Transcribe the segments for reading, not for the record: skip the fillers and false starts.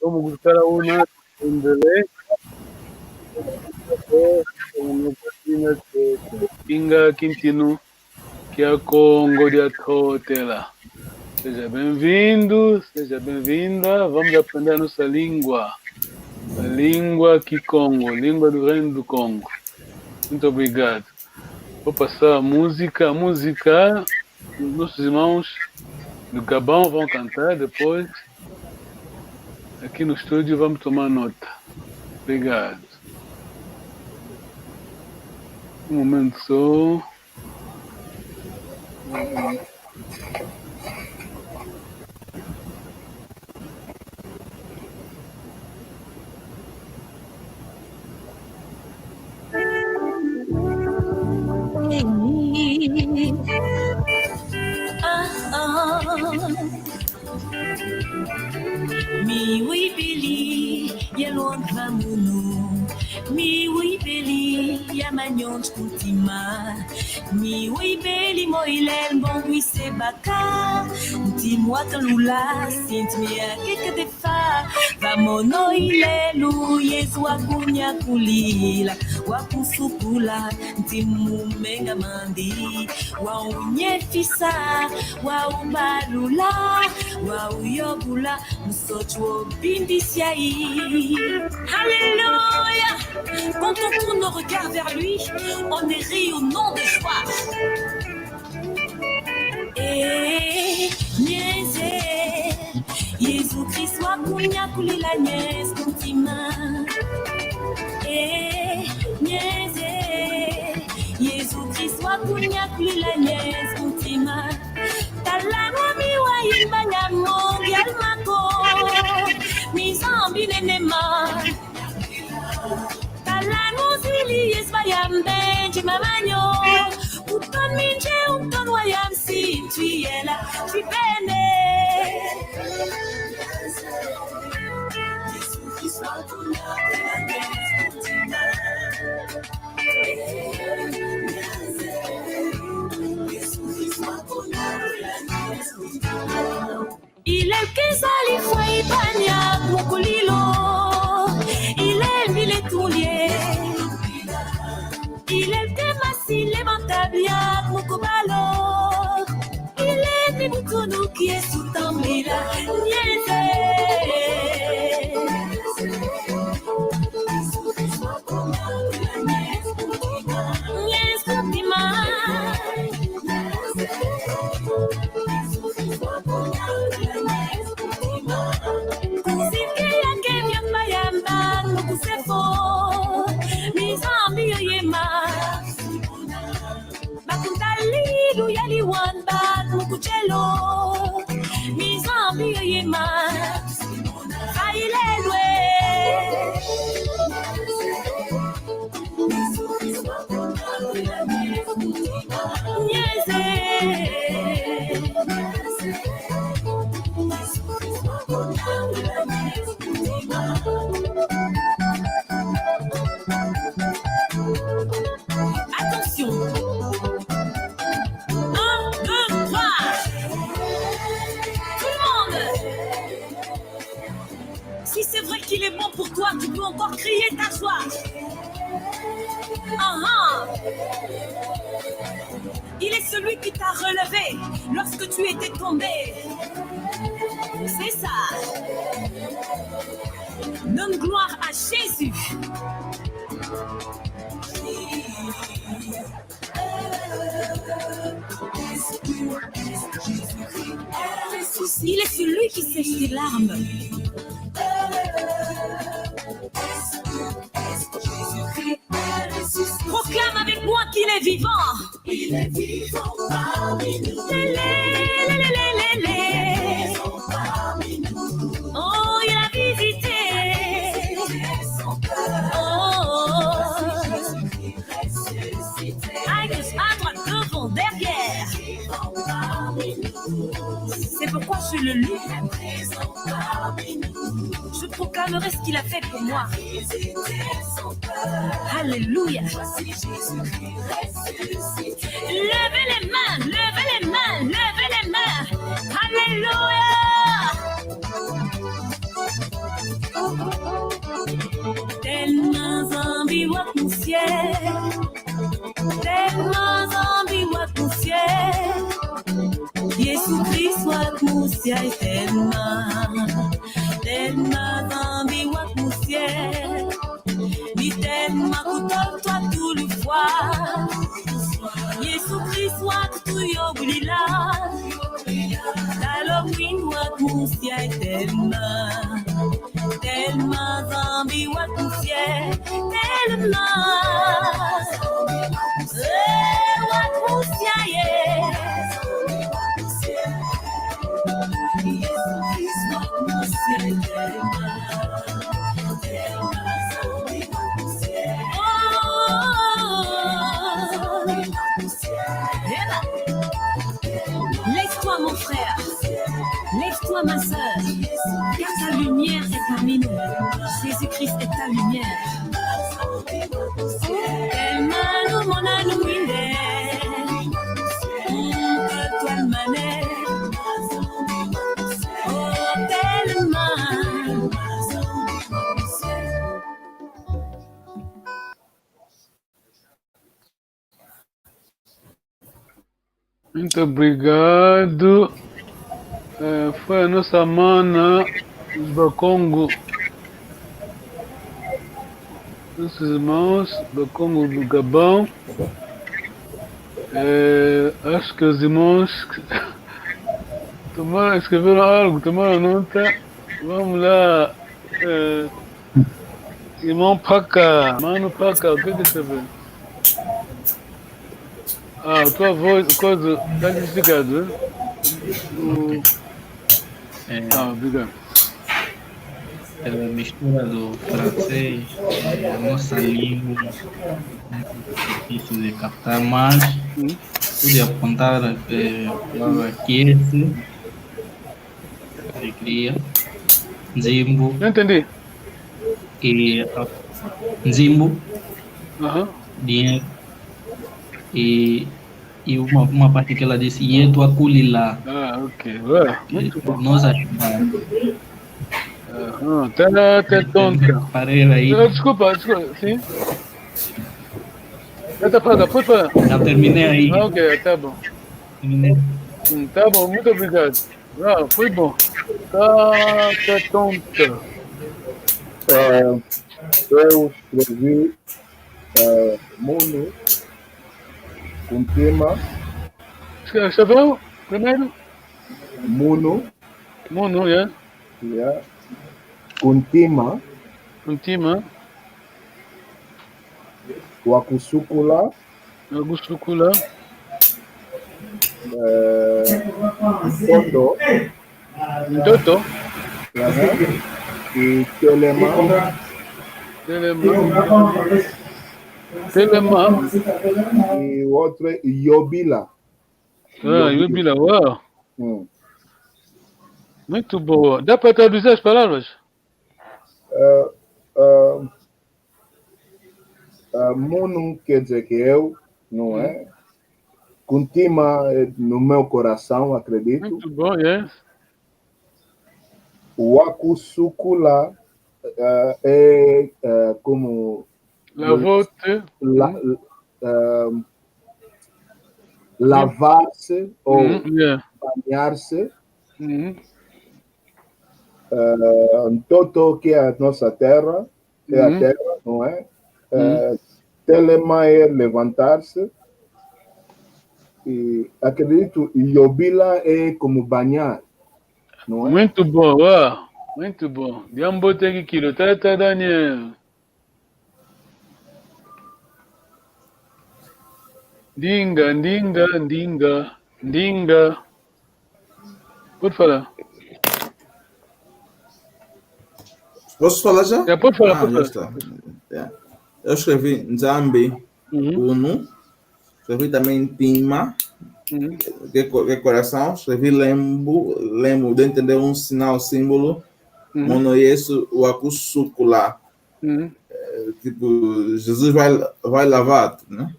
vamos gostar a una endelee Kinga Quintino, que é a Congo de Atotela. Seja bem-vindo, seja bem-vinda. Vamos aprender a nossa língua. A língua Kikongo, língua do Reino do Congo. Muito obrigado. Vou passar a música. A música, os nossos irmãos do Gabão vão cantar depois. Aqui no estúdio vamos tomar nota. Obrigado. Um momento só. Mi oui beli ya longa munu mi oui beli ya manyon kutima mi oui beli moilel bon oui se baka dis-moi ton lula sint mi akeke de fa va mono ilelu yeswa kunya kulila wa kusukula timu menga mandi wa unyefisa wa ubalula wa uyobula msocho bindisiai. Alléluia. Quand on tourne nos regards vers lui, on est ri au nom de joie. Et nieze Yesu Christ wa kunya kulila nyes kuntima. Et nieze Yesu Christ wa kunya kulila nyes kuntima. Talano mi wa yimbanya mongi almako mi zambi nenema Talano zili yesbayambe jimamanyo Uton minje uton wayam si tuyela Tripene Il est Kizali Fwaibanya Mukulilo Il est Miletoulier Il est Temasi Levantabia Mukubalo Il est Mibutunu qui est sous Tambila Niese tu peux encore crier ta joie. Il est celui qui t'a relevé lorsque tu étais tombé. C'est ça. Donne gloire à Jésus. Il est celui qui sèche tes larmes. Proclame avec moi qu'il est vivant. Il est vivant parmi nous. Oh, il a visité. À droite, devant, derrière. C'est pourquoi je le loue. Je proclamerai ce qu'il a fait pour moi. Alléluia. Levez les mains, levez les mains, levez les mains. Alléluia. Tellement ambiwak mon ciel, tellement ambiwak mon ciel. Jésus-Christ wak mon ciel, tellement ambiwak mon ciel. Ni tellement couteau toi tout le fois. Jésus-Christ wak tout yo brilla. Halloween wak mon ciel, tellement zombie wak mon ciel, tellement wak mon ciel, Jésus-Christ wak mon ciel, lève-toi mon frère, lève-toi ma sœur, car ta lumière est parmi nous. Jésus-Christ est ta lumière. Tellement nous mon anouine, que toi le manet. Oh, tellement. Muito obrigado. Foi a nossa mana dos Bakongo, nossos irmãos Bakongo do Gabão. Acho que os irmãos escreveram algo, tomaram nota. Vamos lá. Irmão Paca, Mano Paca, o que escreveu? Tua voz, coisa, tá desligado, né? Obrigado. Pela mistura do francês, a nossa língua, difícil de captar, mas pude apontar a palavra quiese, alegria, Nzimbo. Não entendi. E Nzimbo, dinheiro. E uma parte que ela disse, Yetu Akulila. Ok. Ué, nós ajudamos. Até tonta. Parei aí. Desculpa, sim. Tá falando, pode falar. Já terminei aí. Ok, tá bom. Terminei. Tá bom, muito obrigado. Foi bom. Tá tonta. Eu escrevi Mono com tema. Escreveu primeiro? Mono, yeah. com tema. Wakusukula. Toto. E Telema. E outro é Yobila. Yobila, uau. Muito boa. Dá para traduzir as palavras? Mono quer dizer que eu, não é? Contima no meu coração, acredito. Muito bom, yes. Wakusukula é como lavar-se ou banhar-se. Toto, que é a nossa terra, é a terra, não é? Telema é levantar-se. E acredito, Yobila é como banhar, não é? Muito bom, muito bom. Diambotegi kilo, Tata Daniel. Dinga. Pode falar. Posso falar já? Pode falar, pode falar. Está. Eu escrevi Nzambi, Uno, escrevi também Tima, que é coração, escrevi Lembo, de entender um sinal, símbolo, Mono Yesu, Wakusukula. Tipo, Jesus vai lavar, né?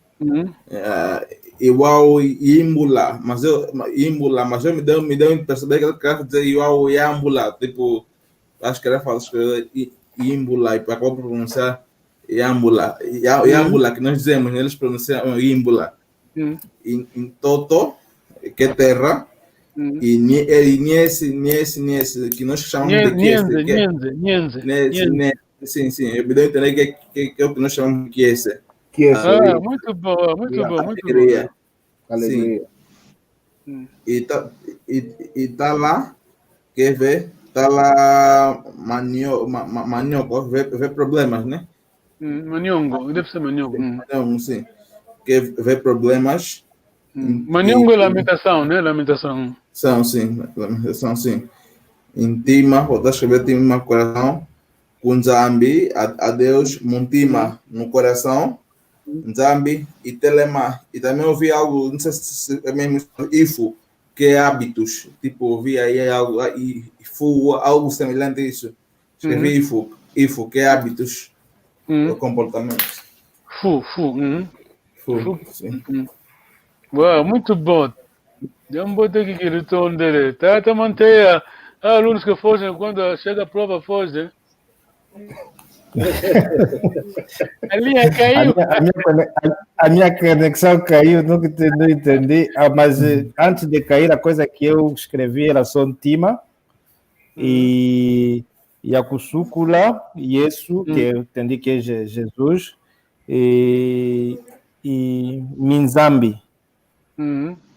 Igual Imbula, mas eu me deu em perceber que ele quer dizer igual Iambula, tipo, acho que era fácil escrever Imbula, e acabou por pronunciar Iambula. Iambula, que nós dizemos, eles pronunciam Imbula. Em Toto, que é terra, e Niese, que nós chamamos de Kiese. Sim, eu me deu a entender que é o que nós chamamos de Kiese. Muito boa. Alegria. Sim. E tá lá, quer ver? Tá lá manioco, vê problemas, né? Maniongo, deve ser maniongo. Maniongo, sim. Quer ver problemas. Maniongo é lamentação, né? Lamentação. Lamentação, sim. Intima, vou escrever Tima no coração. Kunzambi, a Deus, Muntima no coração. Nzambi e Telema. E também ouvi algo, não sei se é mesmo Ifo, que é hábitos. Tipo, ouvi aí algo, algo semelhante a isso. Escrevi Ifo, que é hábitos ou comportamentos. Fu, sim. Uau, muito bom. Eu não botei aqui o tom dele. Tá manter alunos que fogem quando chega a prova, fogem. A linha caiu. A minha conexão caiu, não entendi. Mas antes de cair, a coisa que eu escrevi era só Tima e a Kusukula, Yesu, que eu entendi que é Jesus, e Minzambi.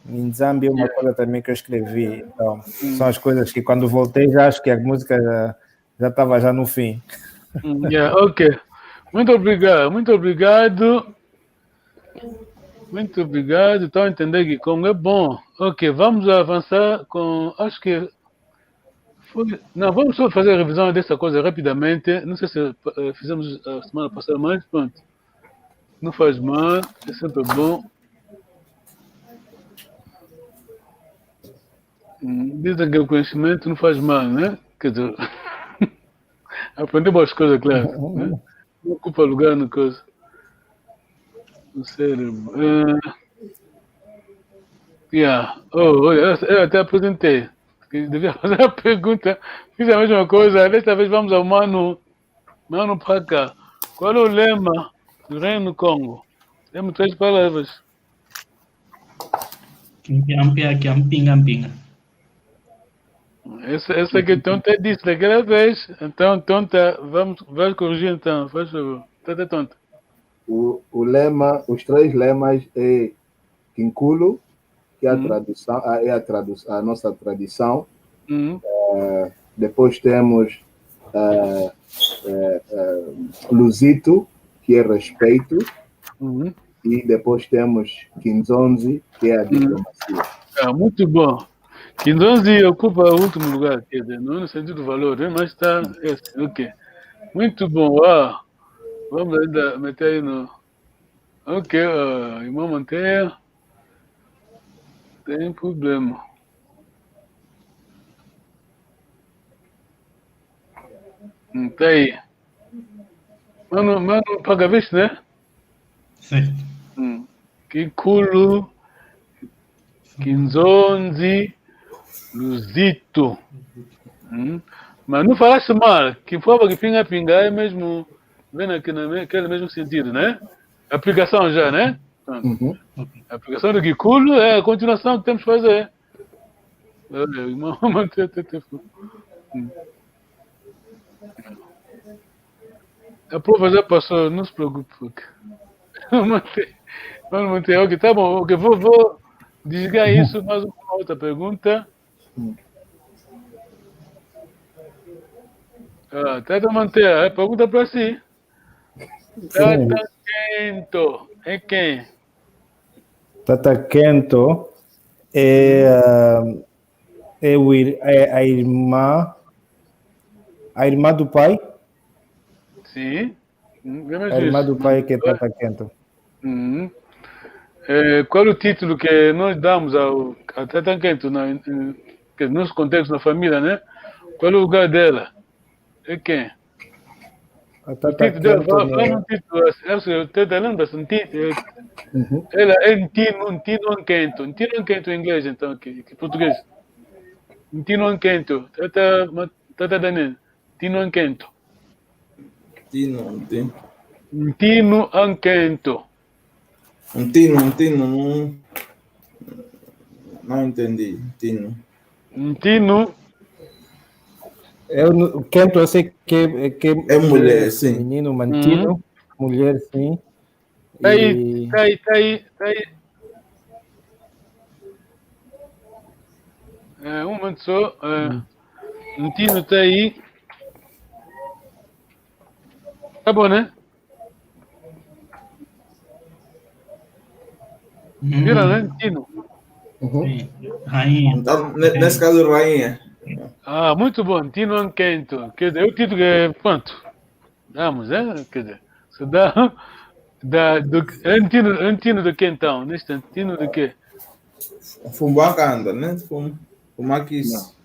Minzambi é uma coisa também que eu escrevi. Então, são as coisas que quando voltei já acho que a música já estava já no fim. Ok. Muito obrigado. Estou a entender que como é bom. Ok, vamos avançar com. Acho que. Não, vamos só fazer a revisão dessa coisa rapidamente. Não sei se fizemos a semana passada, mas pronto. Não faz mal, é sempre bom. Dizem que o conhecimento não faz mal, né? Quer dizer. Aprender boas coisas, claro. Né? Não ocupa lugar na coisa. No cérebro. Eu até apresentei. Devia fazer a pergunta. Fiz a mesma coisa. Desta vez vamos ao Mano para cá. Qual é o lema do Reino do Congo? Temos 3 palavras. Pinga. Essa que Tonta disse daquela vez. Então, Tonta, vai corrigir então, faz favor. Tá tonta. O lema, os 3 lemas é Kinkulo, que é a nossa tradição. Depois temos Luzito, que é respeito. E depois temos Kinzonzi, que é a diplomacia. Muito bom. Kinzonzi ocupa o último lugar, quer dizer, não no sentido do valor, né? Mas está ok. Muito bom. Vamos ainda meter aí no. Ok, irmão Manteia. Tem problema. Tá aí. Mano, paga visto, né? Certo. Kikulo, Kinzonzi, Luzito. Mas não falaste mal, que prova que pinga é mesmo, vendo aqui naquele mesmo sentido, né? Aplicação já, né? A aplicação do Kikulo é a continuação que temos que fazer. Olha, o irmão a prova já passou, não se preocupe. Vamos manter. Ok, tá bom. Ok, vou desligar isso, mais uma outra pergunta. Tenta manter. A pergunta para si. Tata Quento é quem? Tata Quento é a irmã do pai? Sim. A irmã do pai que é Tata Quento. Qual é o título que nós damos ao Tata Quento no nosso contexto, na família, né? Qual é o lugar dela? É quem? A O Tata título dela, Quento fala um título, você lembra-se um título? Ela é Ntino Anquento em inglês, então, aqui, em português. Ntino Anquento, Tata Daniel. Tino Anquento. Tino, tino. Tino Anquento. Tino, não entendi. Tino. Tino. O Quento eu sei que É mulher, sim. Menino, mantino, mulher, sim. Tá aí. Um momento só. Tino tá aí. Tá bom, né? Vira, né? Tino. Sim. Rainha. Então, nesse caso, rainha. Ah, muito bom. Tino Anquento. Quer dizer, o título é quanto? Vamos, quer dizer, se dá Antino do que então? Neste Antino do quê? Fumbacanda, né? Fumaquis.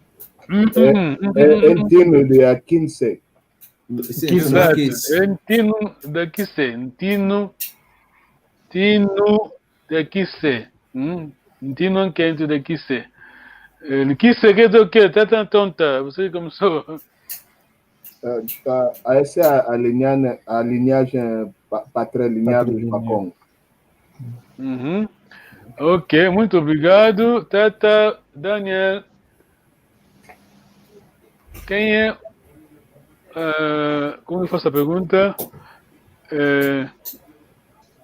Antino de A15. Sim, Exato. Fumaquis. Antino da Quissé. Antino da Quissé. Antino Anquento da Quissé. Ele Quissé quer dizer o quê? Tá tonta. Você começou. Essa é a linhagem patrilinear dos Pacong. Ok, muito obrigado. Tata Daniel. Quem é? Como eu faço a pergunta?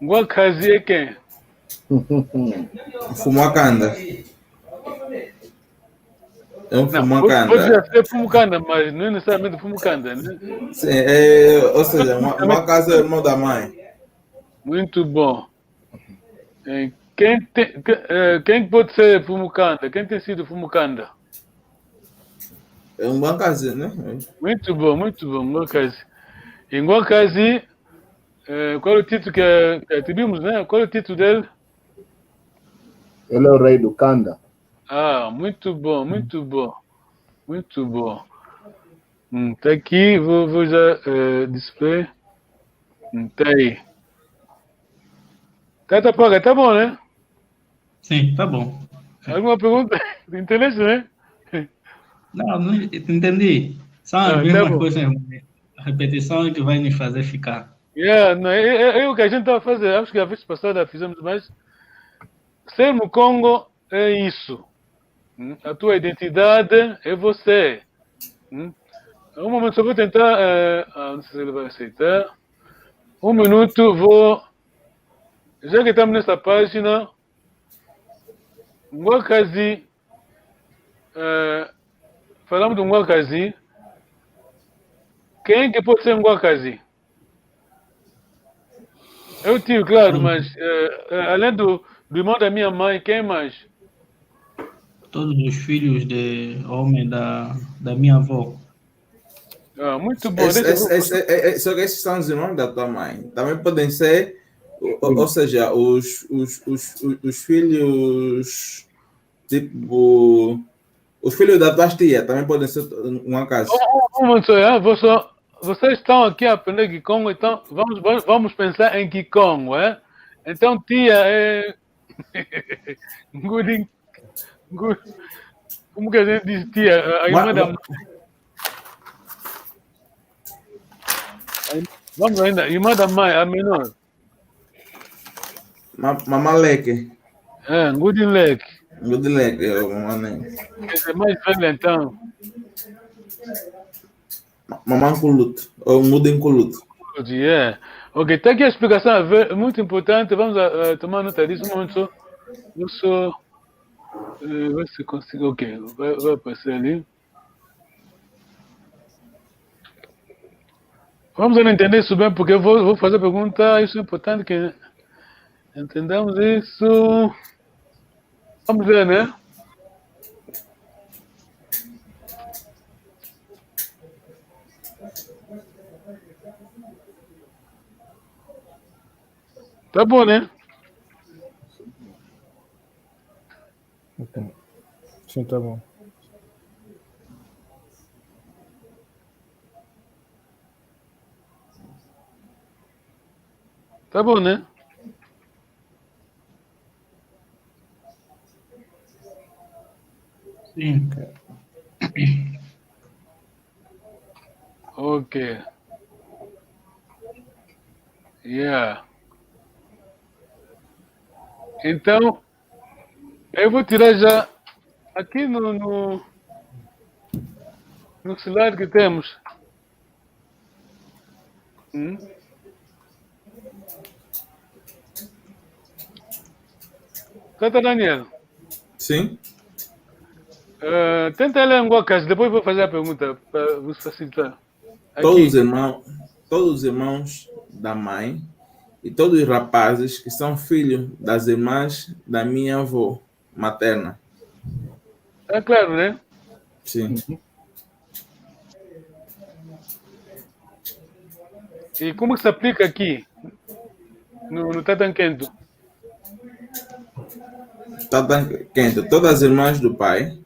Ngwakazi é quem? Fumacanda. É um Não, Fumacanda. pode ser Fumucanda, mas não é necessariamente Fumucanda, né? Sim, ou seja, uma casa é irmão da mãe. Muito bom. Quem pode ser Fumucanda? Quem tem sido Fumucanda? É um bom caso, né? Muito bom, Ngwakazi. Em Ngwakazi, qual é o título que atribuímos, né? Qual é o título dele? Ele é o rei do Kanda. Ah, muito bom. Tá aqui, vou já display. Tá aí. Tá paga, tá bom, né? Sim, tá bom. Alguma pergunta? Entendeu, né? Não entendi. São as Tá mesmas bom. coisas. A repetição é que vai nos fazer ficar. Não, é o que a gente estava fazendo. Acho que a vez passada fizemos mais. Ser no Congo é isso. A tua identidade é você. Um momento, só vou tentar. Não sei se ele vai aceitar. Um minuto, vou. Já que estamos nessa página, Ngwakazi. Falamos do Ngwakazi. Quem que pode ser Ngwakazi? Eu tio, claro, mas além do irmão da minha mãe, quem mais? Todos os filhos de homem da minha avó. Muito bom. Só que esses são os irmãos da tua mãe. Também podem ser, ou seja, os filhos, tipo, os filhos da tua tia também podem ser uma casa. Vocês estão aqui a aprender Kikongo, então vamos pensar em Kikongo, é? Então tia é... Como que a gente diz tia? A irmã da mãe. Vamos ainda, irmã da mãe, a menor. Mamaleque. Ngudinlek. Ngudinlek, mamãe. Esse é mais velho, então. Mamãe Kulut, ou Ngudin Kulut. Ok, tá aqui a explicação, é muito importante. Vamos tomar nota disso. Um momento só. Eu só... ver se consigo. Ok, vai aparecer ali. Vamos entender isso bem, porque eu vou fazer a pergunta. Isso é importante que entendamos isso. Vamos ver, né? Tá bom, né? Sim, tá bom. Tá bom, né? Sim. Ok. Yeah. Então, eu vou tirar já aqui no celular que temos. Tata Daniel, Sim? tenta ler em Guacas, depois vou fazer a pergunta para vos facilitar. Aqui. Todos os irmãos da mãe e todos os rapazes que são filhos das irmãs da minha avó materna. Tá claro, né? Sim. E como que se aplica aqui, no Tatanquento? Tatanquento, todas as irmãs do pai,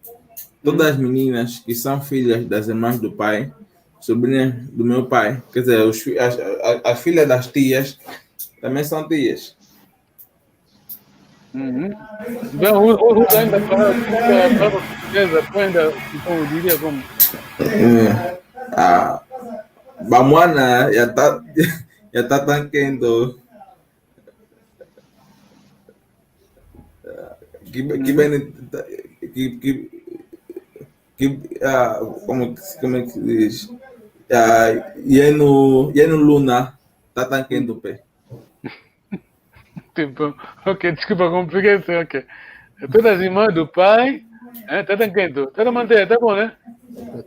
todas as meninas que são filhas das irmãs do pai, sobrinhas do meu pai, quer dizer, as filhas das tias também são tias. Então, usa ainda para portuguesa, ainda, como diria, como? Bamwana ya Tatanquento. Como é que se diz? Yeno Luna Tatanquento pé. Tipo, ok, desculpa, compliquei, ok. Todas as irmãs do pai, Tatanquento, tá manter, tá bom, né?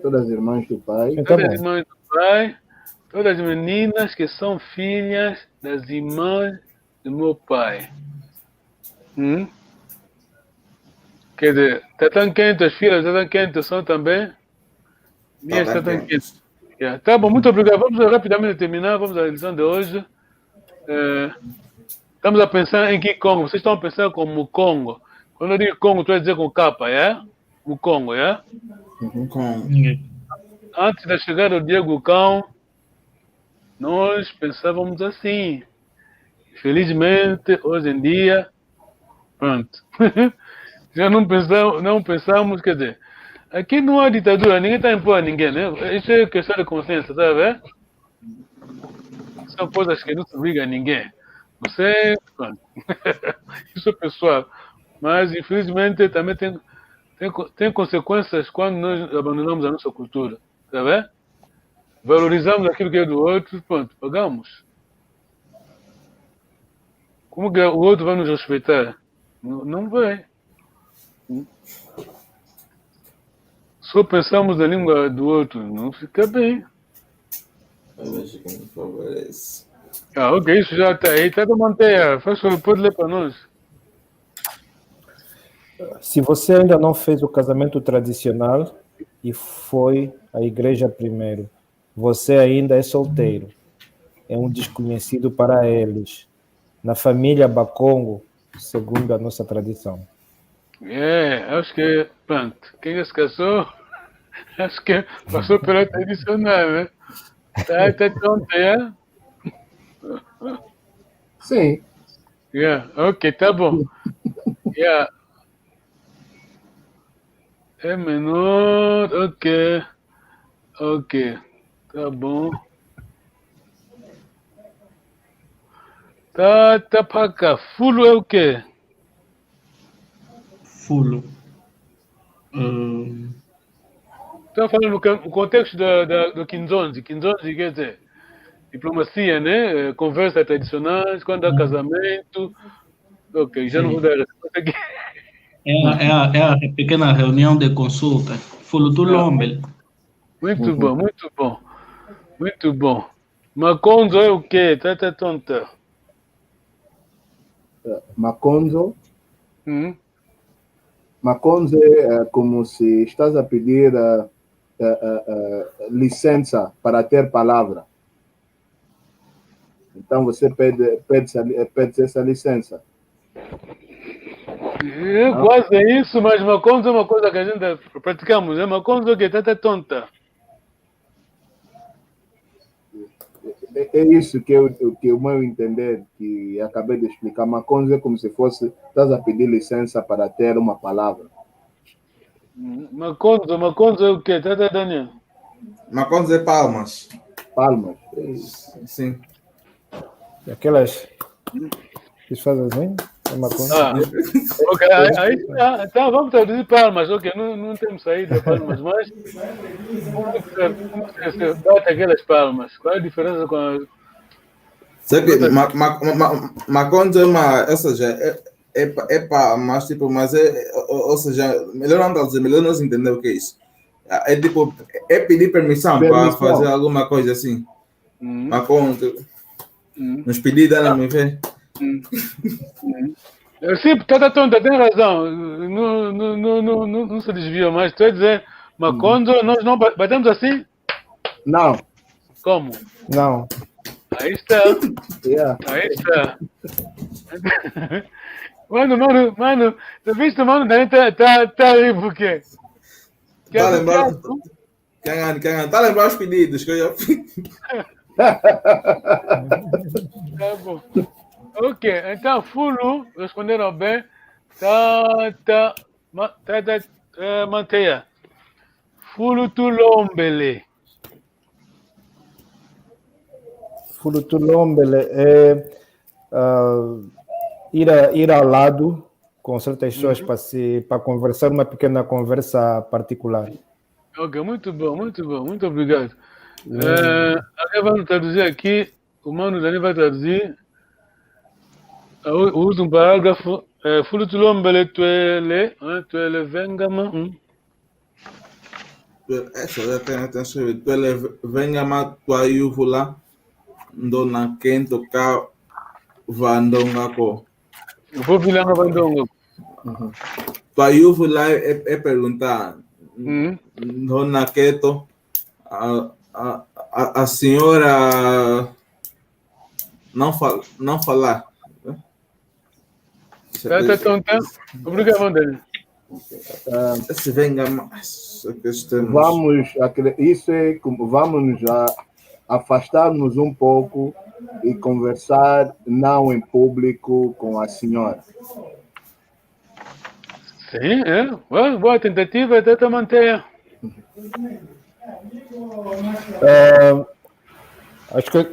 Todas as irmãs do pai. Todas as irmãs do pai, todas as meninas que são filhas das irmãs do meu pai. Quer dizer, Tatanquento, as filhas de Tatanquento são também minhas Tatanquento. Yeah. Tá bom, muito obrigado. Vamos rapidamente terminar, vamos à lição de hoje. Estamos a pensar em que Congo? Vocês estão pensando como Congo. Quando eu digo Congo, estou a dizer com capa, é? O Congo, é? Antes da chegada do Diego Cão, nós pensávamos assim. Felizmente, hoje em dia, pronto. Já não pensamos, quer dizer, aqui não há ditadura, ninguém está impondo a ninguém, né? Isso é questão de consciência, tá vendo? São coisas que não se obriga a ninguém. Você, pronto. Isso é pessoal. Mas, infelizmente, também tem consequências quando nós abandonamos a nossa cultura, tá vendo? Valorizamos aquilo que é do outro, pronto, pagamos. Como que o outro vai nos respeitar? Não vai. Só pensamos na língua do outro, não fica bem. Ok, isso já está aí. Tá para manter. Faz favor, pode ler para nós. Se você ainda não fez o casamento tradicional e foi à igreja primeiro, você ainda é solteiro. É um desconhecido para eles. Na família Bakongo, segundo a nossa tradição. Acho que, pronto, quem já se casou, acho que passou pela tradicional, né? Tá pronto, é? Sim. Ok, tá bom. É menor, ok, tá bom. Tá para cá. Fulo é o quê? Fulo. Estou falando no contexto do Kinzonzi. Kinzonzi quer dizer diplomacia, né? Conversas tradicionais, quando há casamento. Ok, já não vou dar a resposta aqui. É a pequena reunião de consulta. Fulo do Lombel. Muito bom, muito bom. Muito bom. Makonzo é o quê? Tá tonta. Makonzo. Makonzo é como se estás a pedir licença para ter palavra. Então você pede essa licença. É quase isso, mas Makonzo é uma coisa que a gente praticamos. É Makonzo que tá tonta. É isso que o meu entender, que acabei de explicar. Makonzo é como se fosse, estás a pedir licença para ter uma palavra. Makonzo é o quê? Tá, Daniel? Maconze é palmas. Palmas. Sim. Aquelas que fazem assim? É maconze. Ok, aí tá, vamos traduzir palmas, ok, não temos saída palmas, mas como você bate aquelas palmas? Qual é a diferença com a... Sabe que maconze é uma, ou seja, é palmas, tipo, mas ou seja, melhor não traduzir, melhor nós entender o que é isso. É tipo, é pedir permissão para fazer alguma coisa assim. Maconze. Nos pedidos, não me vê. Sim, tá tonta, tem razão. Não se desvia mais. Tu vai dizer, Maconzo, nós não batemos assim? Não. Como? Não. Aí está. Yeah. Aí está. Mano, tu viste, mano, daí tá aí por quê? Tá lembrando? Tá lembrando os pedidos que eu Tá bom. Ok, então, Fulu, responderam bem. Manteia. Fulu Tulombele. Fulu Tulombele é ir ao lado com certas pessoas para conversar uma pequena conversa particular. Ok, muito bom, muito obrigado. Agora vamos traduzir aqui, o Mano Dani vai traduzir o último parágrafo. Fulu Tulombele tuele vengama. Essa já tem escrito. Tuele vengama tuayuvula ndona kento ka vandonga ko. Eu vou virar uma bandonga. Tuayuvula é perguntar. Dona Keto, a senhora não falar. Tá. Obrigado, Mandani. Se venga mais. Isso é como vamos afastar-nos um pouco e conversar não em público com a senhora. Sim, boa tentativa, até manter.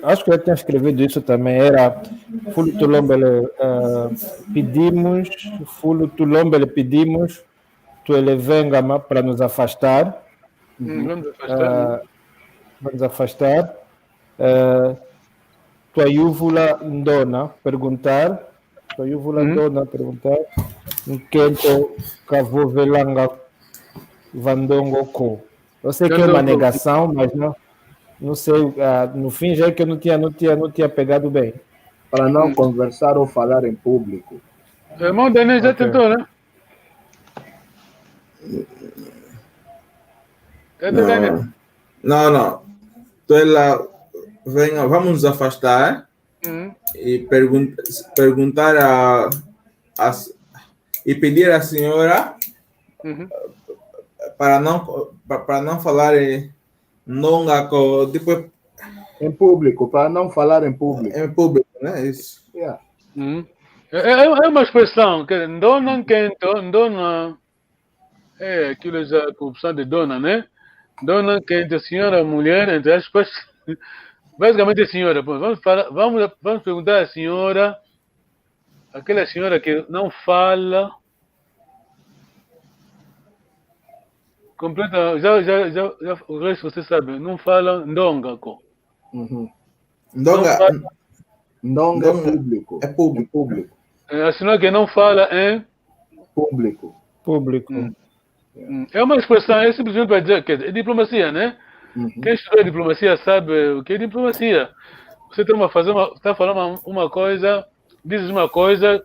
Acho que eu tinha escrevido isso também. Era Fulu Tulombele pedimos, tu ele venga para nos afastar. Vamos afastar. Tua Yúvula Ndona perguntar. Nkento Kavovelanga Vandongo Ko. Eu sei que é uma negação, mas não sei, no fim já é que eu não tinha pegado bem. Para não conversar ou falar em público. O irmão Dani já tentou, né? Não. Então ela venha, vamos nos afastar e perguntar e pedir à senhora para não falar depois em público, para não falar em público. Em público, né? Isso. Yeah. É uma expressão que dona quento, dona é aquilo já a corrupção de dona, né? Dona quento, senhora, mulher, entre aspas, basicamente senhora. Vamos perguntar à senhora, aquela senhora que não fala completa, já o resto você sabe, não fala ndongako. Ndonga é público. É público. A senhora que não fala em público. É uma expressão, é simplesmente para dizer que é diplomacia, né? Quem estuda diplomacia sabe o que é diplomacia. Você está falando uma coisa, diz uma coisa,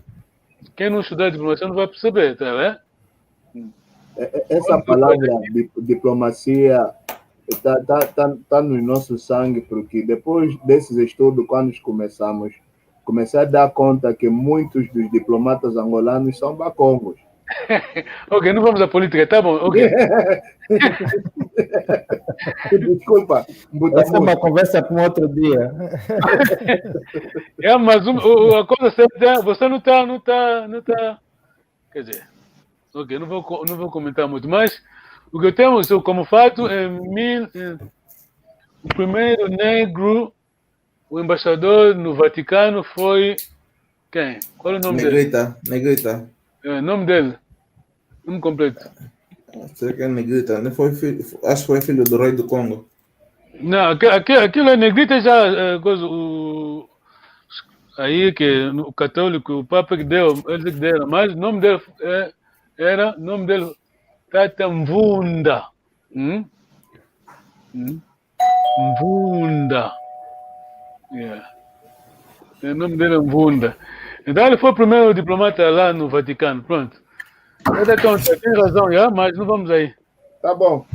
quem não estudar diplomacia não vai perceber, tá vendo? Essa palavra diplomacia está no nosso sangue, porque depois desses estudos, quando comecei a dar conta que muitos dos diplomatas angolanos são bacongos. Ok, não vamos à política, tá bom, ok. Desculpa. Essa é uma conversa para um outro dia. Mas a coisa certa, você não está. Quer dizer, ok, não vou comentar muito, mas o que eu tenho como fato, O primeiro negro, o embaixador no Vaticano foi quem? Qual é o nome dele? Negrita. Nome dele. Nome completo. Será que é Negrita? Não foi acho que foi filho do rei do Congo. Não, aquilo é Negrita já, aí que o católico, o Papa que deu, ele que deu, mas o nome dele era Tata Mvunda. Mvunda. Yeah. O nome dele é Mvunda. Então ele foi o primeiro diplomata lá no Vaticano, pronto. Tem razão, já, mas não vamos aí. Tá bom.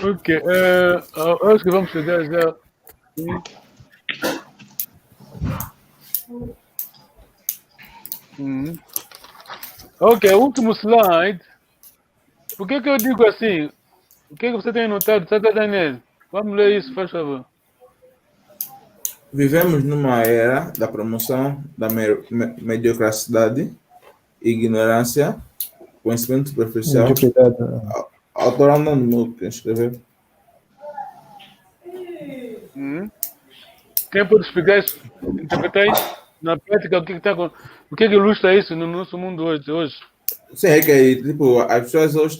Ok, acho que vamos chegar já. Ok, último slide. Por que eu digo assim? O que você tem notado, Tata Daniel? Vamos ler isso, faz favor. Vivemos numa era da promoção da mediocridade, ignorância, conhecimento superficial. Autor anônimo que escreveu. Quem pode explicar isso? Interpretar isso? Na prática, o que ilustra isso no nosso mundo hoje? Sim, é que tipo, as pessoas hoje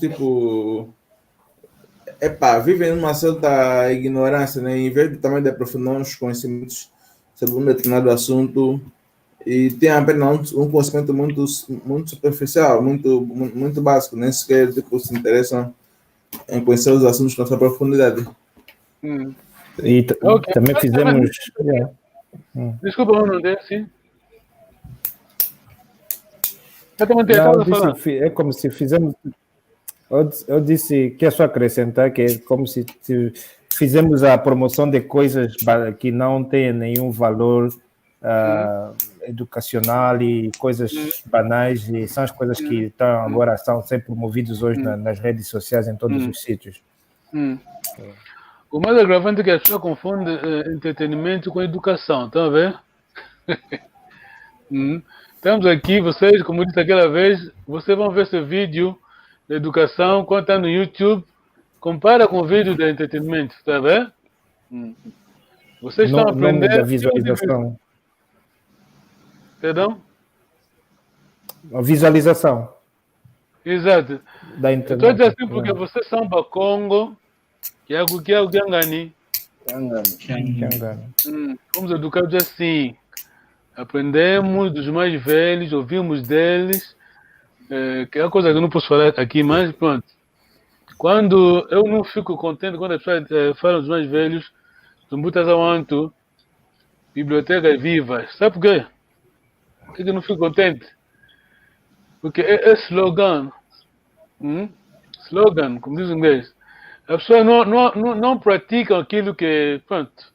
vivem numa certa ignorância, né? Em vez de também de aprofundar os conhecimentos sobre um determinado assunto, e tem apenas um conhecimento muito superficial, muito básico, nem sequer se interessam em conhecer os assuntos com essa profundidade. E também fizemos... Desculpa, não dei, sim. Não, é como se fizemos... Eu disse que é só acrescentar que é como se fizemos a promoção de coisas que não têm nenhum valor educacional e coisas banais, e são as coisas que agora estão sendo promovidas hoje nas redes sociais, em todos os sítios. O mais agravante é que as pessoas confundem entretenimento com educação, estão a ver? Estamos aqui, vocês, como eu disse aquela vez, vocês vão ver esse vídeo de educação, quando está no YouTube, compara com o vídeo de entretenimento, está a ver? Vocês estão aprendendo... da visualização. Perdão? A visualização. Exato. Da internet. Estou a dizer assim porque vocês são para Congo, que é o Kiangani. Fomos educados assim. Aprendemos dos mais velhos, ouvimos deles, que é uma coisa que eu não posso falar aqui, mas pronto. Quando eu não fico contente quando as pessoas falam dos mais velhos, Zumbuta bibliotecas vivas. Sabe por quê? Por que eu não fico contente? Porque é slogan. Slogan, como diz em inglês. As pessoas não praticam aquilo que, pronto,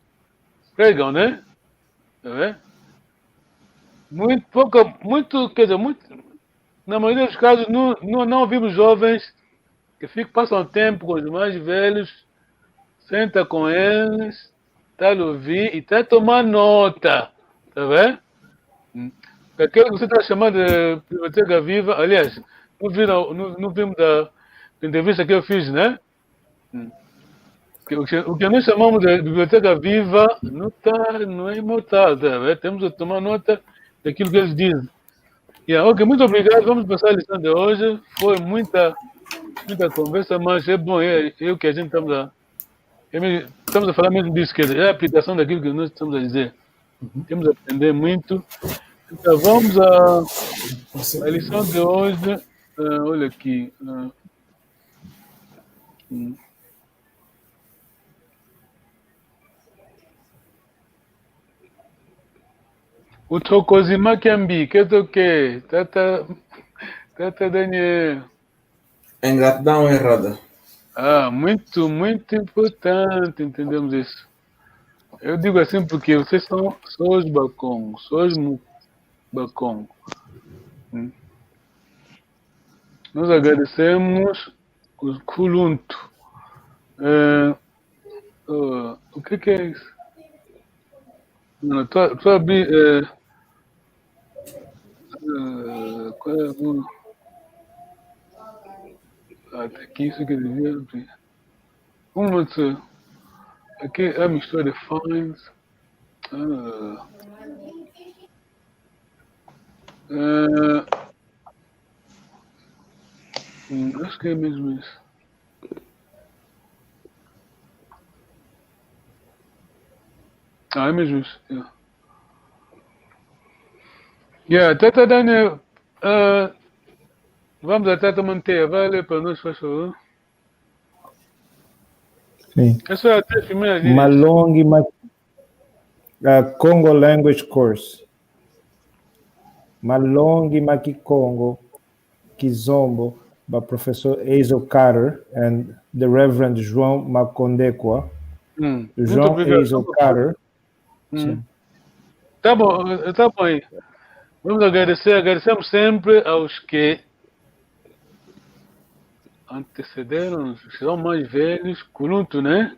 pregam, né? Tá vendo? Na maioria dos casos, não vimos jovens que passam tempo com os mais velhos, senta com eles, está a ouvir e está a tomar nota, tá vendo? Aquilo que você está chamando de biblioteca viva, aliás, não vimos da entrevista que eu fiz, né? O que nós chamamos de biblioteca viva não é imortal, tá vendo? Temos que tomar nota daquilo que eles dizem. Ok, muito obrigado. Vamos passar a lição de hoje. Foi muita conversa, mas é bom, o que a gente estamos a falar mesmo disso, quer dizer, é a aplicação daquilo que nós estamos a dizer. Temos a aprender muito. Então, vamos à lição de hoje. Olha aqui. O Chokozima Kiambi, que é o quê? Tata Daniel. Ingratidão errada. Muito importante, entendemos isso. Eu digo assim porque vocês são os bacongos, bacongos. Nós agradecemos o Kuluntu. O que é isso? Não, tu abri... Até aqui isso que devia abrir. Uma de... Aqui é a mistura de fines. Acho que é mesmo isso. É mesmo isso. Tata Daniel, vamos a Tata Manteia, vai ler para nós, faz favor. Sim. Essa é a primeira linha. Malongi Congo Language Course. Malongi Maki Congo Kizombo by Professor Hazel Carter and the Reverend João Makondekwa. João Hazel Carter. Tá bom aí. Vamos agradecemos sempre aos que antecederam, são mais velhos, Kuluntu, né?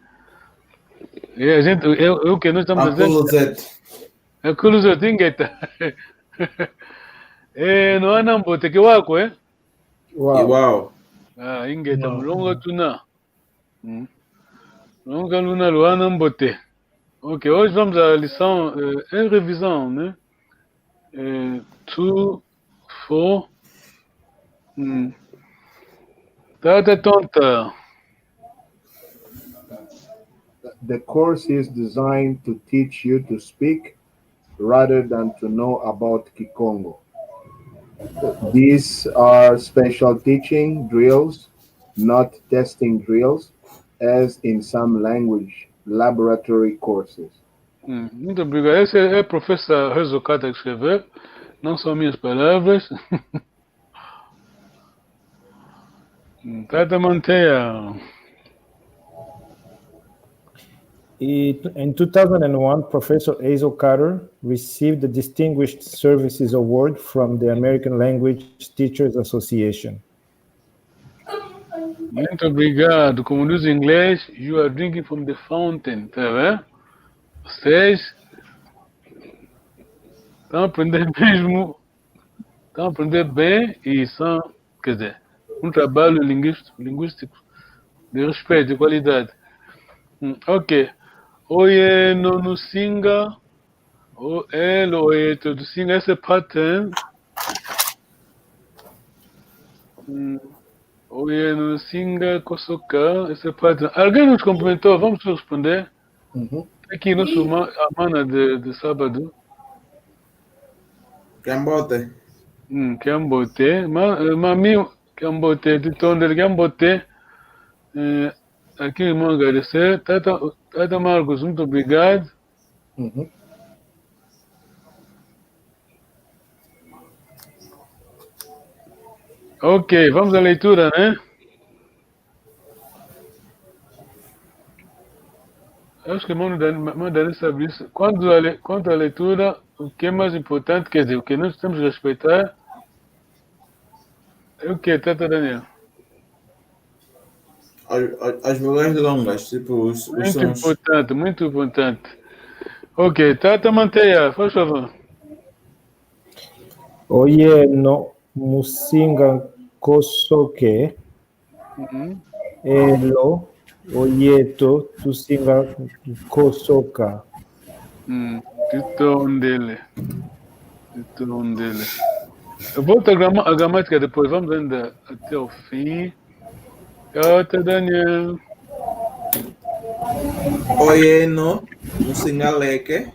E a gente, o que nós estamos fazendo. É Kuluzete, Ingeta. Não há não, bote que wako, é? Uau. Ingeta, mulonga tuna. Longa luna luana bote. Ok, hoje vamos à lição em revisão, né? 2, 4. Tata tonta. The course is designed to teach you to speak rather than to know about Kikongo. These are special teaching drills, not testing drills, as in some language laboratory courses. Muito obrigado. Esse é o professor Rezocata que escreveu, não são minhas palavras. Tata Manteia. In 2001, Professor Hazel Carter received the Distinguished Services Award from the American Language Teachers Association. Muito obrigado. Como diz em inglês, you are drinking from the fountain, tá vendo? Vocês estão aprendendo mesmo, estão aprendendo bem e são, quer dizer, um trabalho linguístico de respeito e qualidade. Ok. Oye no singa, oye todo singa, esse pattern. Oye no singa, kosoka, esse pattern. Alguém nos cumprimentou, vamos responder. Aqui no semana de sábado. Cambote. Cambote. Mami, Cambote, de Tondel, Cambote. Aqui, irmão, agradecer. Tata Marcos, muito obrigado. Ok, vamos à leitura, né? Acho que o Mandarim sabe isso. Quanto à leitura, o que é mais importante, quer dizer, o que nós temos que respeitar é o que, Tata Daniel? As vogais longas, tipo os sons. Muito importante. Ok, Tata Manteia, faz favor. Oye no musinga kosoke. Elo oyeto tusinga kosoka. Titondele. Eu volto a gramática depois, vamos ainda até o fim. Tata Daniel. Oye no musingaleke.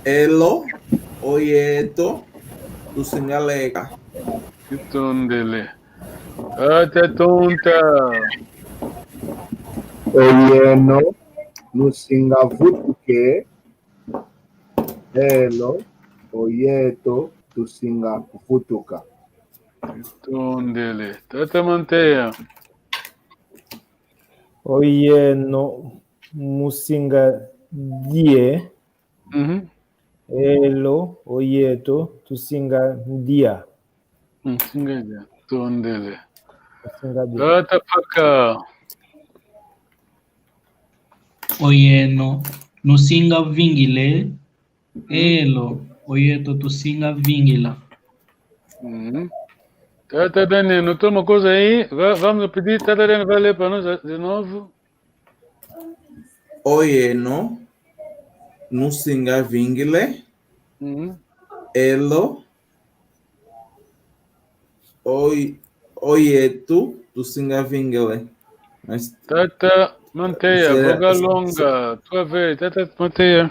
Elo oyeto tusingaleka. Titondele. Tata tonta. Oye no singavutuke. Elo oyeto tusingavutuka. Titondele. Tata Manteia. Oye no musinga die. Elo oyeto tusinga dia. Singa Tondele. Tata Paka. Oye no singa vingile. Elo oyeto tu singa vingila. Tata Daniel, notou uma coisa aí? Vamos pedir, Tata Daniel vai ler para nós de novo. Oyeno, Nusinga Vingile, Elo, Oyetu, Tusinga Vingile. Mas, Tata, mantenha, vogal longa, tua vez, Tata, mantenha.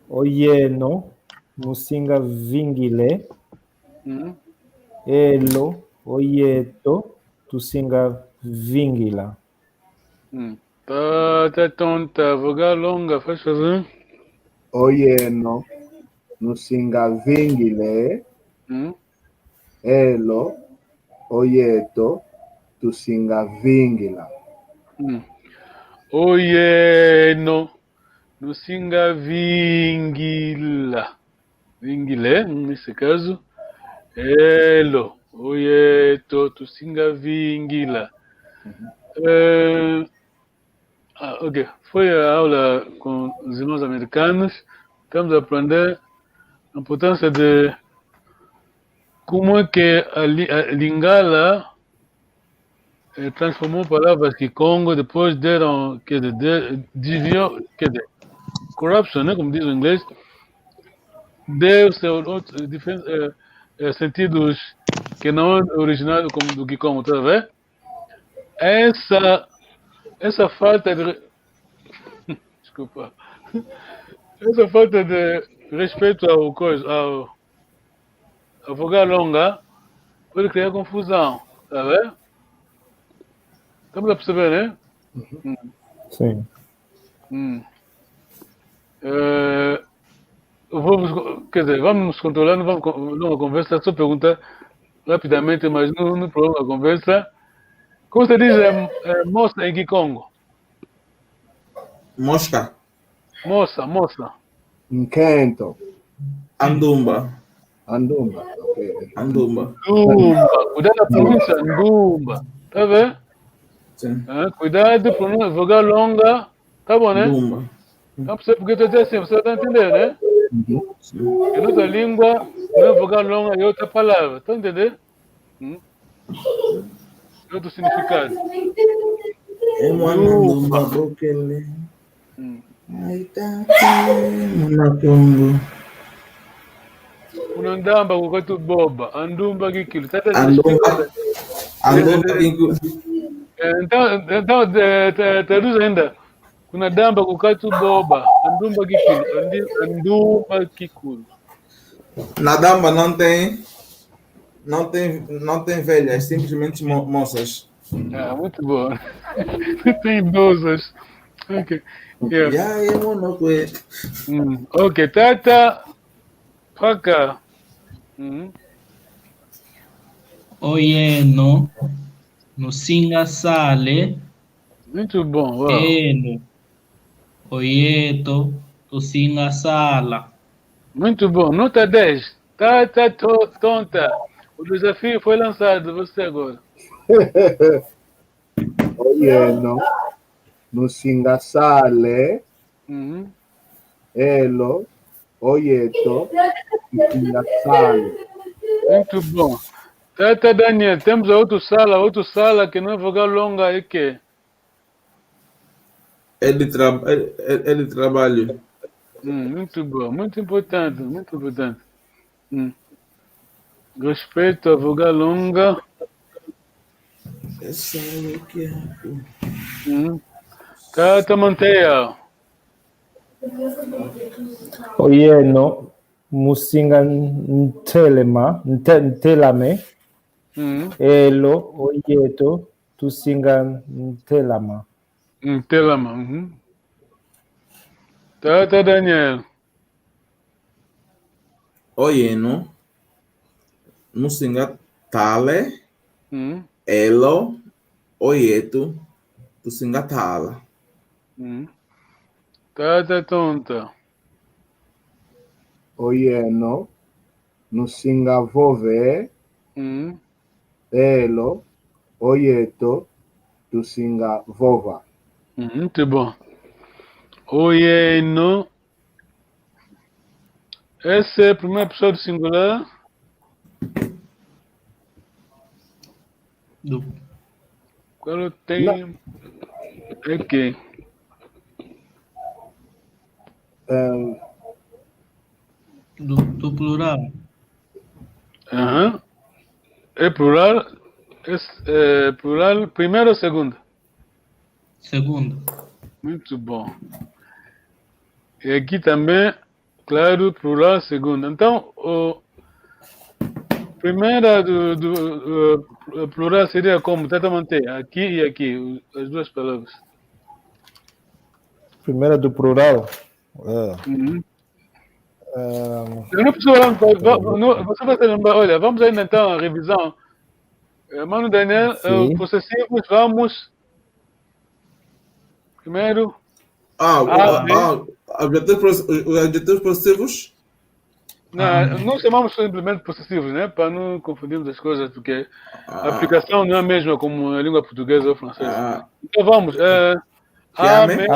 Oyeno, Nusinga Vingile, Elo, Oyeto, Tusinga Vingila. Tata tonta, vogal longa, faz favor. Oyeno, Nusinga Vingile, Elo, Oyeto, Tusinga Vingila. Oyeno, Nusinga Vingila. Vingile, nesse caso. Elo, Oyeto, Tusinga Vingila. Ok, foi a aula com os irmãos americanos. Estamos a aprender a importância de como é que a Lingala transformou palavras Kikongo, depois deram, quer dizer, desviou, quer dizer, corruption, né, como diz o inglês, deu seus outros sentidos que não é originado como do Kikongo, tá vendo? Essa falta de desculpa, essa falta de respeito ao vogal longa pode criar confusão, tá vendo? Estamos a perceber, né? Sim. Quer dizer, vamos nos controlando, vamos numa conversa, só perguntar rapidamente, mas no programa da conversa. Como você diz moça em Kikongo? Mosca. Moça. Nkento. Andumba. Ok. Andumba. Cuidado da pronúncia, Andumba. Tá vendo? Sim. Cuidado, pronúncia, vogal longa. Tá bom, né? Andumba. Não sei porque eu estou dizendo assim, você está entendendo, né? Em outra língua, não é vogal longa, é outra palavra. Está entendendo? É outro significado. Andumba, bokele. Munakungu. Unandamba kukatu boba, andumba kikilo. Andumba kikilo. Então, traduz ainda. Kuna damba kukatu boba, andumba kikilo, andumba kikilo. Na damba não tem velhas, simplesmente moças. Muito bom. Tem idosas. Ok. Ok, Tata. Paka. Oyeno, Nusinga Sale, Muito bom. Wow. Elo, Oyeto, Tusinga Sala. Muito bom. Nota 10. Tata tonta. O desafio foi lançado. Você agora. Oyeno, Nusinga Sale, Elo, Oyeto, Tusinga Sale. Muito bom. Tata Daniel, temos outra sala que não é vogal longa e que? É de trabalho. Muito bom, muito importante. Respeito à vogal longa. Tata manteia. Oyeno, Musinga Ntelame, Elo, Oyeto, Tusinga Ntelama. Telama. Tata Daniel. Oyeno, Nusinga Tale, Elo, Oyeto, Tusinga Tala. Tata tonta. Oyeno, Nusinga Vove, Elo, Oyeto, Tusinga Vova. Muito bom. Oyeno. Essa é a primeira pessoa do singular. Quando tem... Ok. Do plural. Aham. É plural? É plural primeiro ou segundo? Segundo. Muito bom. E aqui também, claro, plural segundo. Então, o primeira do plural seria como? Tenta manter. Aqui e aqui, as duas palavras. Primeira do plural. Uhum. Eu não preciso olhar, você vai se lembrar, olha, vamos ainda então a revisão. Mano Daniel, possessivos, vamos. Primeiro. Os adjetivos possessivos? Não, nós chamamos simplesmente possessivos, né? Para não confundirmos as coisas, porque a aplicação não é a mesma como a língua portuguesa ou francesa. Então vamos. Amém.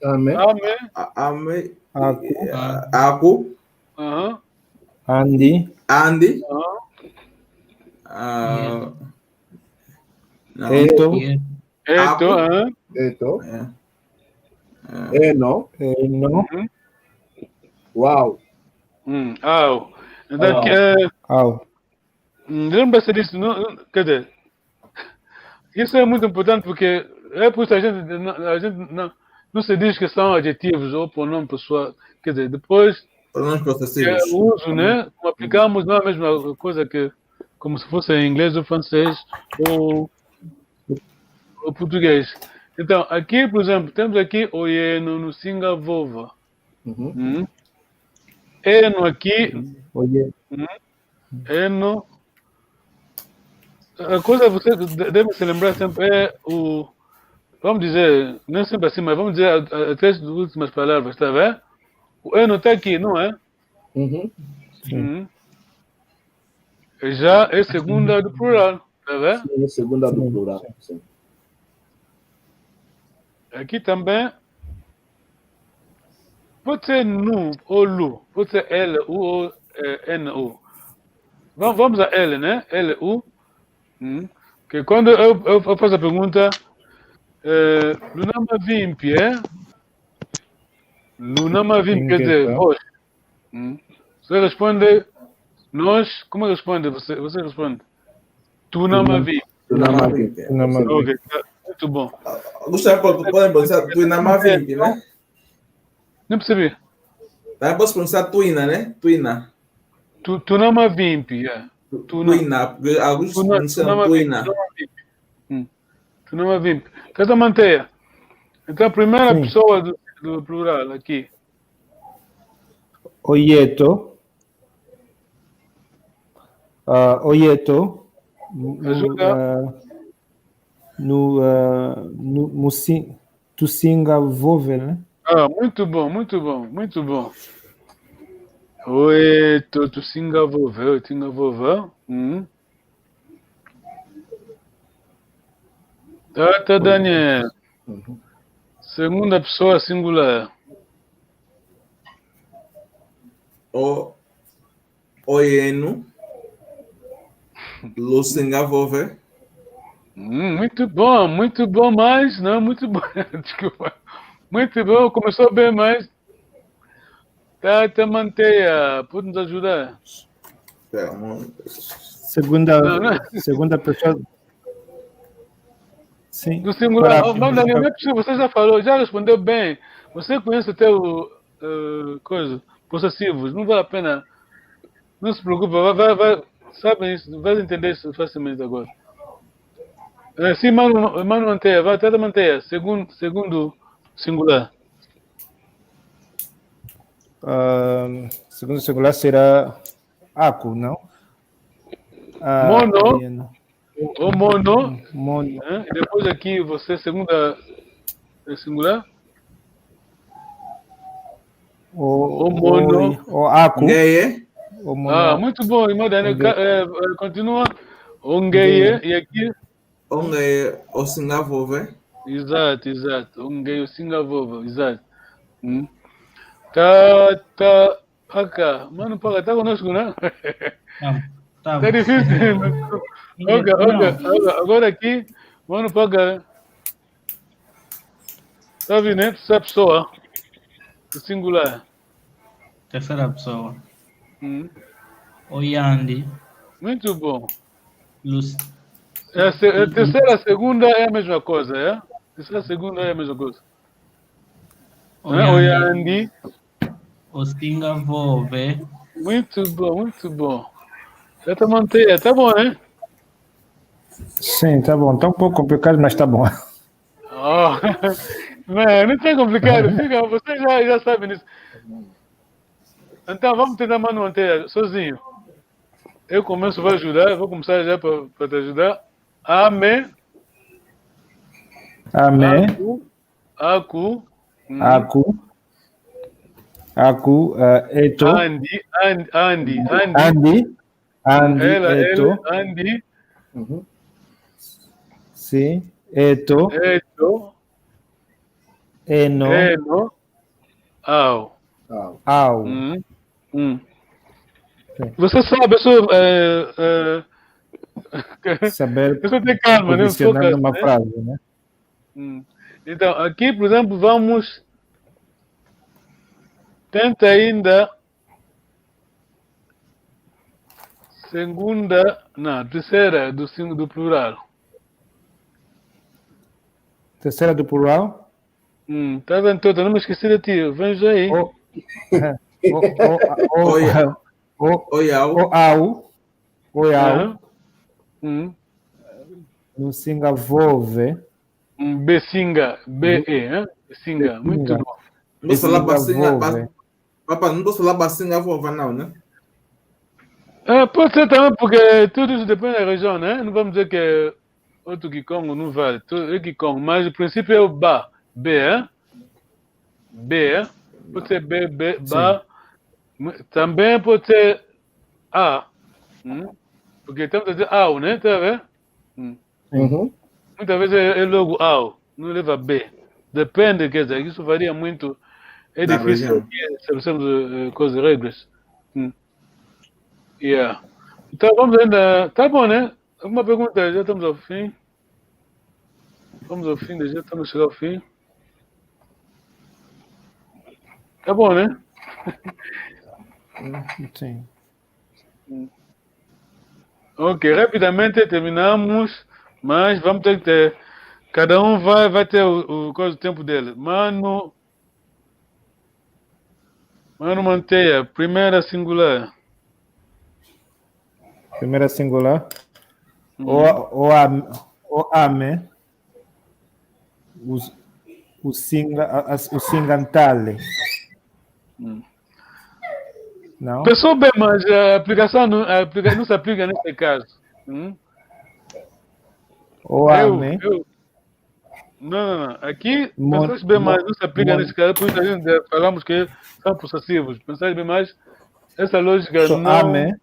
Amém. Amém. Aku. Andi. Eto. Eno. Uau. Então, lembra-se disso, não? Quer dizer, isso é muito importante porque é por isso a gente não se diz que são adjetivos ou pronome pessoal. Quer dizer, depois pronomes possessivos. O uso, né? Como aplicamos não é a mesma coisa que como se fosse em inglês ou francês ou português. Então, aqui, por exemplo, temos aqui o eno no singa vova. Eno aqui. Eno. A coisa que você deve se lembrar sempre é o. Vamos dizer, não sempre assim, mas vamos dizer as três últimas palavras, tá vendo? O eno está aqui, não é? Já é segunda do plural, tá vendo? Sim, é segunda do plural, sim. Aqui também. Pode ser nu ou lu, pode ser L, U ou N, U. Vamos a L, né? L, U. Que quando eu faço a pergunta, Lunama Vimpi, Lunama Vimpi, quer dizer, vós. Você responde, nós, como responde? Você responde, Tunama Vimpi. Ok, muito bom. Gustavo, pode pensar Tunama Vimpi, né? Não percebi. Tá, posso pronunciar Tuina, né? Tuina. Tunama Vimpi, Tuina, alguns pronunciam Tuina. Tunama Vimpi. Tenta manter. Então, a primeira pessoa do plural aqui. Oyeto. Oyeto. No Tusinga Vove, né? Muito bom, muito bom, muito bom. Oi, Tusinga Vove, Tusinga Vove. Tata Daniel. Segunda pessoa singular. Oieno. Lusinga Vove. Muito bom, mas não, muito bom. Desculpa. Muito bom, começou bem, mas Tata Manteia, pode nos ajudar? Segunda pessoa. Sim. Do singular. Mas Daniel, não é possível, você já falou, já respondeu bem. Você conhece até o possessivos, não vale a pena. Não se preocupa, vai sabe isso, vai entender isso facilmente agora. Sim, Mano Manteia, vai, Tata Manteia, segundo singular. Segundo singular será Aku, não? Mono. O mono. E depois aqui você, segunda singular. O mono. O Aku. Muito bom, irmão Daniel. Continua. Ongeye. E aqui? Ongeye, o Singavove. Exato. Ongeye, o Singavove. Exato. Tá. Mano, tá conosco, né? Tá Tá difícil. Agora aqui, vamos pagar. Tá vendo, né? Essa pessoa, o singular. Terceira pessoa. Hum. Oyandi. Muito bom. Luz. A terceira, a segunda é a mesma coisa, é? Terceira, a segunda é a mesma coisa. Oyandi. Osinga Vove. Muito bom, muito bom. Já tá manter, tá bom, né? Sim, tá bom. Tá um pouco complicado, mas tá bom. Oh, não tem complicado, você já sabe disso. Então vamos tentar manter sozinho. Eu começo, vou ajudar, vou começar já para te ajudar. Amém. Amém. Aku. Aku. Eto. Andi. Eto. Andi. Sim. Eto. Eno. Au. Você sabe, saber eu tem calma, né? posicionar numa frase, né? Então, aqui, por exemplo, vamos tenta ainda terceira do plural. Terceira do plural? Tá vendo toda? Não me esqueci de ti. Vem já aí. Oyau. No singa vove. Besinga. B-E, Besinga. Muito bom. Não sou lá basinga. Papa, não sou lá basinga vova, não, né? Pode ser também, porque tudo isso depende da região, né? Não vamos dizer que outro Kikongo não vale. É Kikongo, mas o princípio é o ba. B, hein? B, pode ser B, ba. Também pode ser A. Porque estamos a dizer AU, né? Tá vendo? Muitas vezes é logo AU, não leva B. Depende, quer dizer, isso varia muito. É difícil estabelecermos coisas, regras. Yeah. Então vamos ainda. Tá bom, né? Alguma pergunta? Já estamos ao fim. Já estamos chegando ao fim. Tá bom, né? Sim. Ok, rapidamente terminamos, mas vamos ter que ter. Cada um vai ter o tempo dele. Mano Manteia, primeira singular. Primeira singular. O ame. O singantale. Não? Pessoal bem, mas a aplicação não se aplica nesse caso. O ame. Não. Aqui, pessoas bem mais não se aplica nesse caso, por isso a gente falamos que são possessivos. Pensar bem mais, essa lógica não. Ame.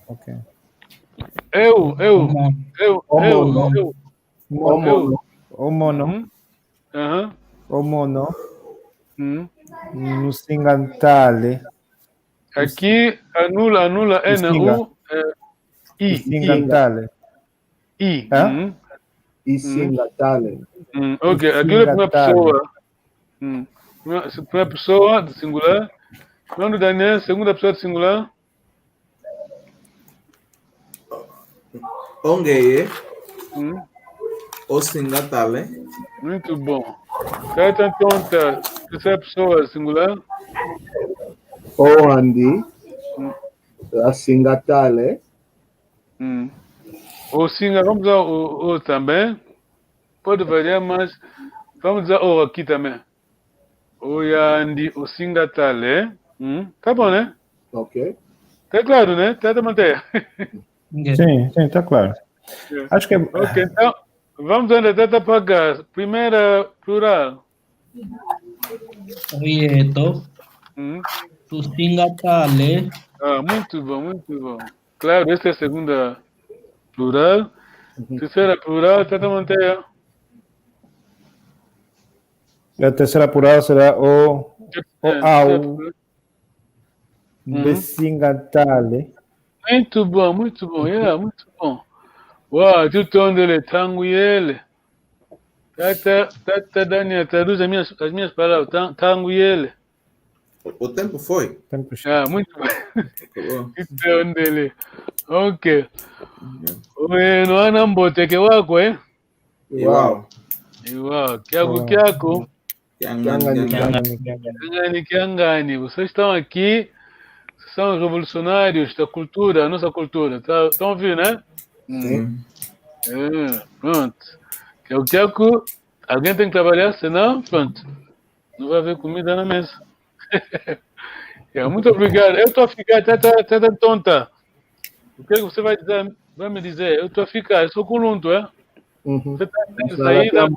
Ok. Eu. Omono. Omono. No singantale. Aqui, anula, N-U, I. Singantale. I. E singatale. Ok, aqui é a primeira pessoa. Primeira pessoa de singular. Nome do Daniel, segunda pessoa de singular. Ongeye. O singatale. Muito bom. Então, terceira pessoa singular. O andi. A singatale. O singa, vamos usar o também. Pode variar, mas vamos usar o aqui também. O Yandi, o Singatale. Tá bom, né? Ok. Tá claro, né? Tá da manter. Sim, tá claro. Acho que é. Ok, então vamos ainda tentar pagar. Primeira plural. Rieto. Tu singatale. Muito bom. Claro, essa é a segunda plural. Terceira plural, tenta manter. A terceira plural será o au. Besingatale. Muito bom, muito bom. Yeah, muito bom. Uau, tutondele tangu yele. Tata Daniel, traduz as minhas palavras. Tangu yele. O tempo foi. Tempo Ah, muito bom. Acabou. Tutondele. Ok. Wenu ana mboteke wako, eh? Uau. Uau, kyako. Kiangani. Kiangani. Vocês estão aqui, são os revolucionários da cultura, a nossa cultura. Estão ouvindo, né? Sim. Pronto. Kyako, alguém tem que trabalhar, senão, pronto. Não vai haver comida na mesa. Muito obrigado. Eu estou a ficar, tá tonta. O que você vai dizer? Vai me dizer? Eu estou a ficar, eu sou colunto, é? Você está tendo saída?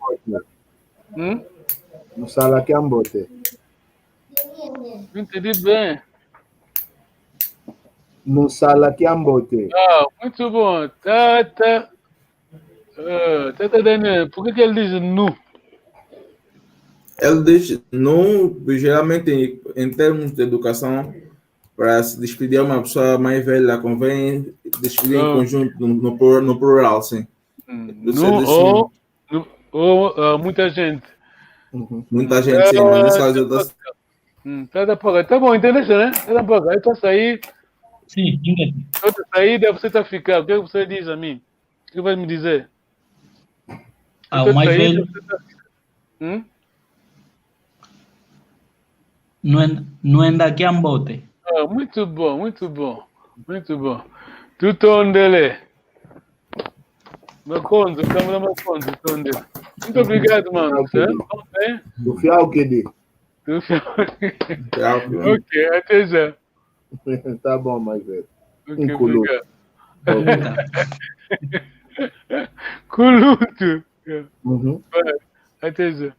No sala que ambote. Não entendi bem. No sala que ambote. Ah, muito bom. Tata Daniel, por que ele diz nu? Ele diz, não, geralmente, em termos de educação, para se despedir uma pessoa mais velha, convém despedir em conjunto, no plural, sim. Nu ou muita gente. Muita gente, sim, mas nesse caso... Tá bom, entendeu, né? Tá bom, aí tá sair. Sim, entendi. Outra saída, você tá ficando. O que você diz a mim? O que vai me dizer? O mais velho... Não é daqui a Ambote. Muito bom, muito bom. Muito bom. Tutondele. Maconzo, câmera Maconzo, Tutondele. Muito obrigado, mano. Do fial que de? Do fial. Ok, até já. Tá bom, mais velho. Ok, obrigado. Culuto. Até já.